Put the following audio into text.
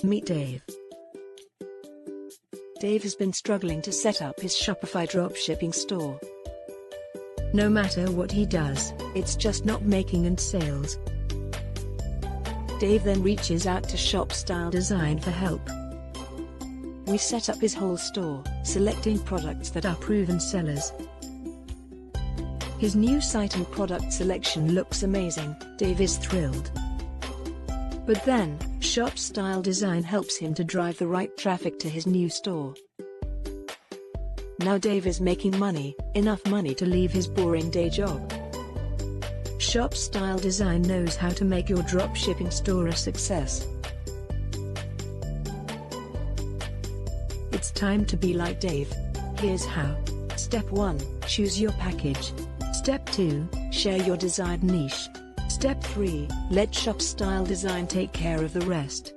Meet Dave. Dave has been struggling to set up his Shopify dropshipping store. No matter what he does, it's just not making any sales. Dave then reaches out to Shop Style Design for help. We set up his whole store, selecting products that are proven sellers. His new site and product selection looks amazing. Dave is thrilled. But then, Shop Style Design helps him to drive the right traffic to his new store. Now Dave is making money, enough money to leave his boring day job. Shop Style Design knows how to make your dropshipping store a success. It's time to be like Dave. Here's how. Step 1. Choose your package. Step 2. Share your desired niche. Step 3. Let Shop Style Design take care of the rest.